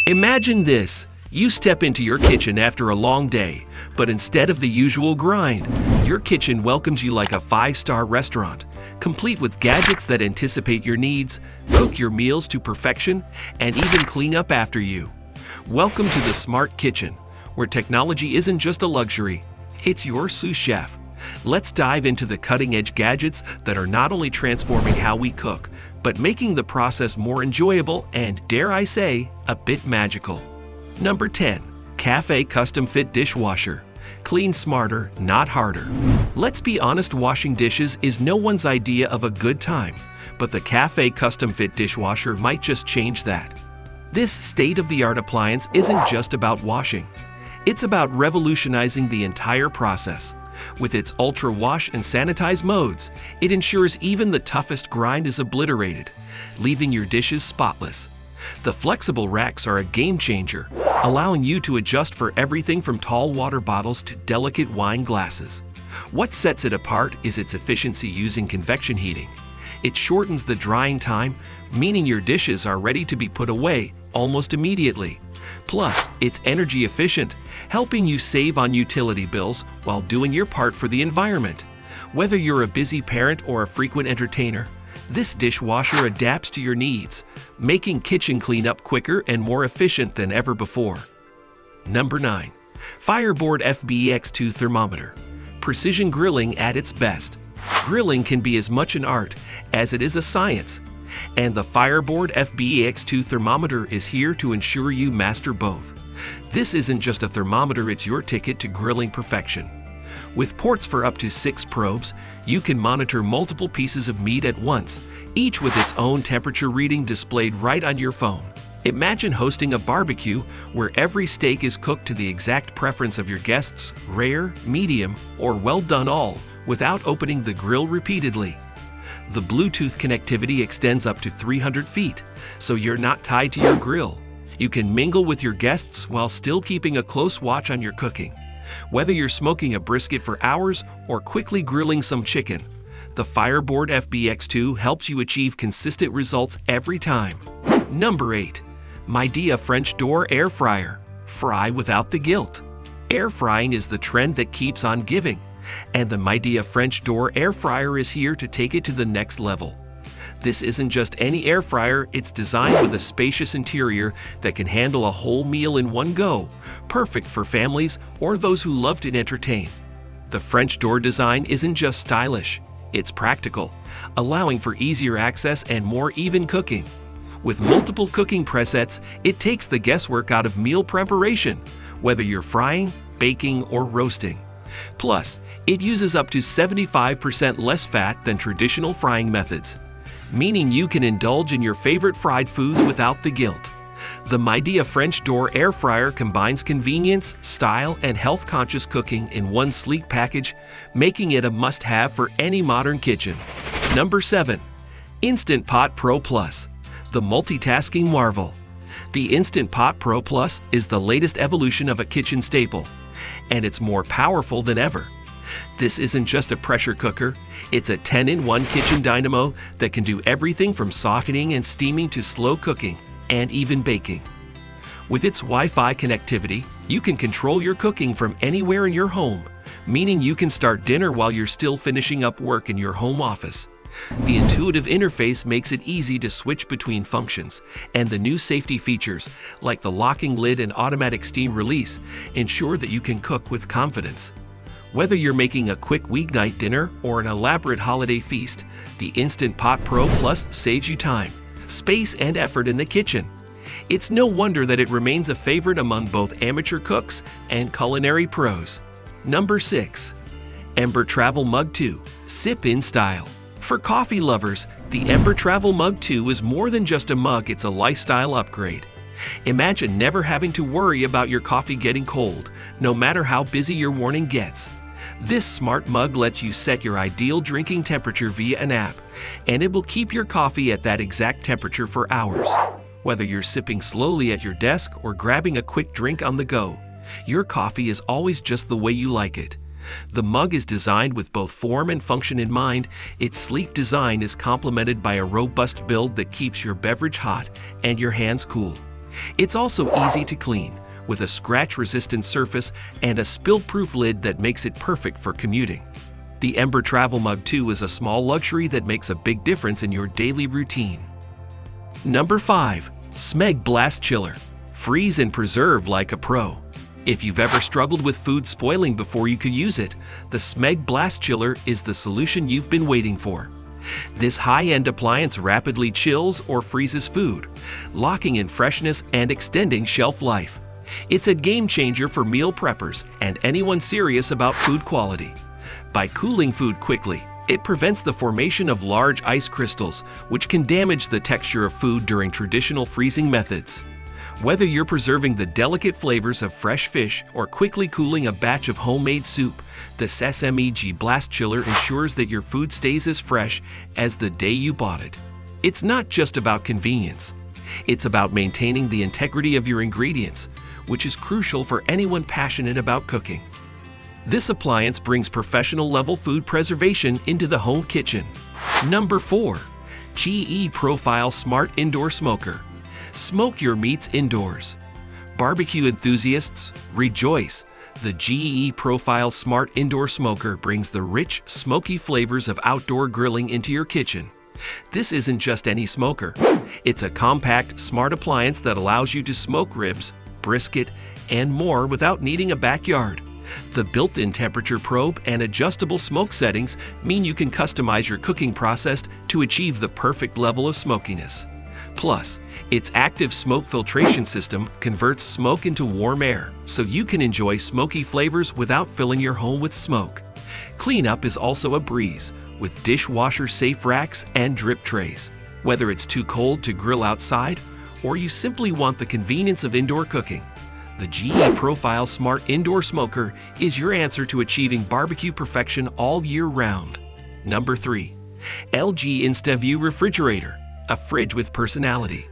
Imagine this. You step into your kitchen after a long day, but instead of the usual grind, your kitchen welcomes you like a five-star restaurant, complete with gadgets that anticipate your needs, cook your meals to perfection, and even clean up after you. Welcome to the Smart Kitchen, where technology isn't just a luxury, it's your sous chef. Let's dive into the cutting-edge gadgets that are not only transforming how we cook, but making the process more enjoyable and, dare I say, a bit magical. Number 10. Cafe Custom Fit Dishwasher. Clean smarter, not harder. Let's be honest, washing dishes is no one's idea of a good time, but the Cafe Custom Fit Dishwasher might just change that. This state-of-the-art appliance isn't just about washing. It's about revolutionizing the entire process. With its ultra wash and sanitize modes, it ensures even the toughest grind is obliterated, leaving your dishes spotless. The flexible racks are a game changer, allowing you to adjust for everything from tall water bottles to delicate wine glasses. What sets it apart is its efficiency using convection heating. It shortens the drying time, meaning your dishes are ready to be put away almost immediately. Plus, it's energy efficient, helping you save on utility bills while doing your part for the environment. Whether you're a busy parent or a frequent entertainer, this dishwasher adapts to your needs, making kitchen cleanup quicker and more efficient than ever before. Number 9. Fireboard FBX2 Thermometer. Precision grilling at its best. Grilling can be as much an art as it is a science, and the Fireboard FBX2 Thermometer is here to ensure you master both. This isn't just a thermometer, it's your ticket to grilling perfection. With ports for up to 6 probes, you can monitor multiple pieces of meat at once, each with its own temperature reading displayed right on your phone. Imagine hosting a barbecue where every steak is cooked to the exact preference of your guests, rare, medium, or well done, all without opening the grill repeatedly. The Bluetooth connectivity extends up to 300 feet, so you're not tied to your grill. You can mingle with your guests while still keeping a close watch on your cooking. Whether you're smoking a brisket for hours or quickly grilling some chicken, the Fireboard FBX2 helps you achieve consistent results every time. Number 8. Midea French Door Air Fryer. Fry without the guilt. Air frying is the trend that keeps on giving, and the Midea French Door Air Fryer is here to take it to the next level. This isn't just any air fryer, it's designed with a spacious interior that can handle a whole meal in one go, perfect for families or those who love to entertain. The French door design isn't just stylish, it's practical, allowing for easier access and more even cooking. With multiple cooking presets, it takes the guesswork out of meal preparation, whether you're frying, baking, or roasting. Plus, it uses up to 75% less fat than traditional frying methods, meaning you can indulge in your favorite fried foods without the guilt. The Midea French Door Air Fryer combines convenience, style, and health-conscious cooking in one sleek package, making it a must-have for any modern kitchen. Number 7. Instant Pot Pro Plus. The multitasking marvel. The Instant Pot Pro Plus is the latest evolution of a kitchen staple, and it's more powerful than ever. This isn't just a pressure cooker, it's a 10-in-1 kitchen dynamo that can do everything from sauteing and steaming to slow cooking and even baking. With its Wi-Fi connectivity, you can control your cooking from anywhere in your home, meaning you can start dinner while you're still finishing up work in your home office. The intuitive interface makes it easy to switch between functions, and the new safety features, like the locking lid and automatic steam release, ensure that you can cook with confidence. Whether you're making a quick weeknight dinner or an elaborate holiday feast, the Instant Pot Pro Plus saves you time, space, and effort in the kitchen. It's no wonder that it remains a favorite among both amateur cooks and culinary pros. Number 6. Ember Travel Mug 2. Sip in style. For coffee lovers, the Ember Travel Mug 2 is more than just a mug, it's a lifestyle upgrade. Imagine never having to worry about your coffee getting cold, no matter how busy your morning gets. This smart mug lets you set your ideal drinking temperature via an app, and it will keep your coffee at that exact temperature for hours. Whether you're sipping slowly at your desk or grabbing a quick drink on the go, your coffee is always just the way you like it. The mug is designed with both form and function in mind. Its sleek design is complemented by a robust build that keeps your beverage hot and your hands cool. It's also easy to clean, with a scratch-resistant surface and a spill-proof lid that makes it perfect for commuting. The Ember Travel Mug 2 is a small luxury that makes a big difference in your daily routine. Number 5. Smeg Blast Chiller. Freeze and preserve like a pro. If you've ever struggled with food spoiling before you could use it, the Smeg Blast Chiller is the solution you've been waiting for. This high-end appliance rapidly chills or freezes food, locking in freshness and extending shelf life. It's a game changer for meal preppers and anyone serious about food quality. By cooling food quickly, it prevents the formation of large ice crystals, which can damage the texture of food during traditional freezing methods. Whether you're preserving the delicate flavors of fresh fish or quickly cooling a batch of homemade soup, the SMEG Blast Chiller ensures that your food stays as fresh as the day you bought it. It's not just about convenience. It's about maintaining the integrity of your ingredients, which is crucial for anyone passionate about cooking. This appliance brings professional-level food preservation into the home kitchen. Number 4. GE Profile Smart Indoor Smoker. Smoke your meats indoors. Barbecue enthusiasts, rejoice! The GE Profile Smart Indoor Smoker brings the rich, smoky flavors of outdoor grilling into your kitchen. This isn't just any smoker. It's a compact, smart appliance that allows you to smoke ribs, brisket, and more without needing a backyard. The built-in temperature probe and adjustable smoke settings mean you can customize your cooking process to achieve the perfect level of smokiness. Plus, its active smoke filtration system converts smoke into warm air, so you can enjoy smoky flavors without filling your home with smoke. Cleanup is also a breeze, with dishwasher-safe racks and drip trays. Whether it's too cold to grill outside, or you simply want the convenience of indoor cooking, the GE Profile Smart Indoor Smoker is your answer to achieving barbecue perfection all year round. Number 3. LG InstaView Refrigerator. A fridge with personality.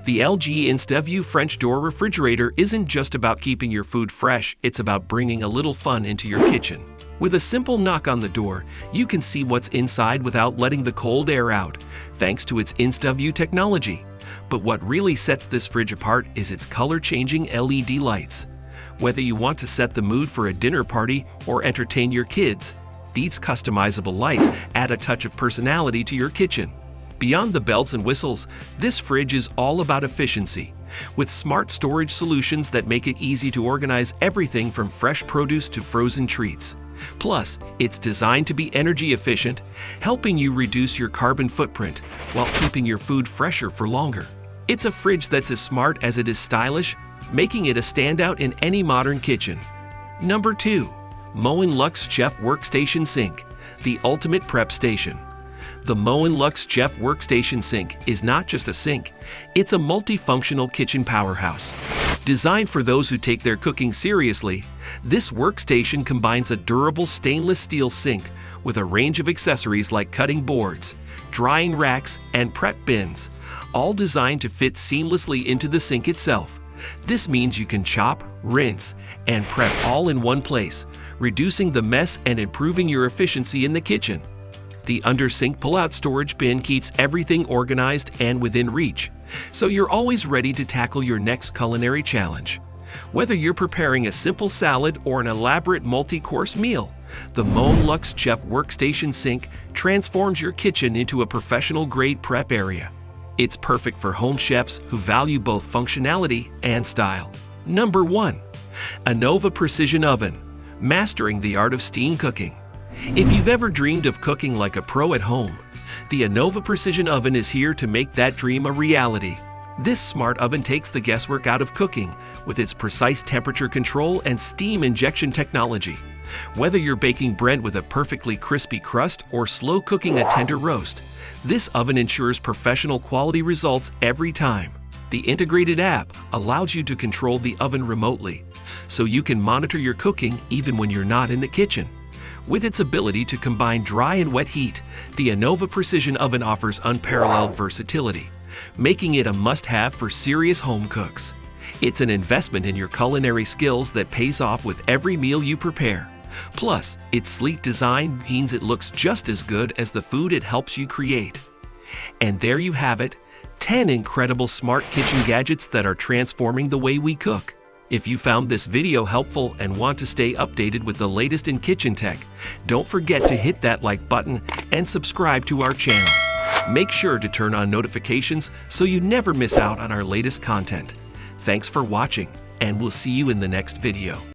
The LG InstaView French door refrigerator isn't just about keeping your food fresh, it's about bringing a little fun into your kitchen. With a simple knock on the door, you can see what's inside without letting the cold air out, thanks to its InstaView technology. But what really sets this fridge apart is its color-changing LED lights. Whether you want to set the mood for a dinner party or entertain your kids, these customizable lights add a touch of personality to your kitchen. Beyond the bells and whistles, this fridge is all about efficiency, with smart storage solutions that make it easy to organize everything from fresh produce to frozen treats. Plus, it's designed to be energy efficient, helping you reduce your carbon footprint while keeping your food fresher for longer. It's a fridge that's as smart as it is stylish, making it a standout in any modern kitchen. Number 2. Moen Luxe Chef Workstation Sink, the ultimate prep station. The Moen Luxe Chef Workstation Sink is not just a sink, it's a multifunctional kitchen powerhouse. Designed for those who take their cooking seriously, this workstation combines a durable stainless steel sink with a range of accessories like cutting boards, drying racks, and prep bins, all designed to fit seamlessly into the sink itself. This means you can chop, rinse, and prep all in one place, reducing the mess and improving your efficiency in the kitchen. The under-sink pull-out storage bin keeps everything organized and within reach, so you're always ready to tackle your next culinary challenge. Whether you're preparing a simple salad or an elaborate multi-course meal, the Moen Luxe Chef Workstation Sink transforms your kitchen into a professional-grade prep area. It's perfect for home chefs who value both functionality and style. Number 1. Anova Precision Oven. Mastering the art of steam cooking. If you've ever dreamed of cooking like a pro at home, the Anova Precision Oven is here to make that dream a reality. This smart oven takes the guesswork out of cooking with its precise temperature control and steam injection technology. Whether you're baking bread with a perfectly crispy crust or slow cooking a tender roast, this oven ensures professional quality results every time. The integrated app allows you to control the oven remotely, so you can monitor your cooking even when you're not in the kitchen. With its ability to combine dry and wet heat, the Anova Precision Oven offers unparalleled versatility, making it a must-have for serious home cooks. It's an investment in your culinary skills that pays off with every meal you prepare. Plus, its sleek design means it looks just as good as the food it helps you create. And there you have it, 10 incredible smart kitchen gadgets that are transforming the way we cook. If you found this video helpful and want to stay updated with the latest in kitchen tech, don't forget to hit that like button and subscribe to our channel. Make sure to turn on notifications so you never miss out on our latest content. Thanks for watching, and we'll see you in the next video.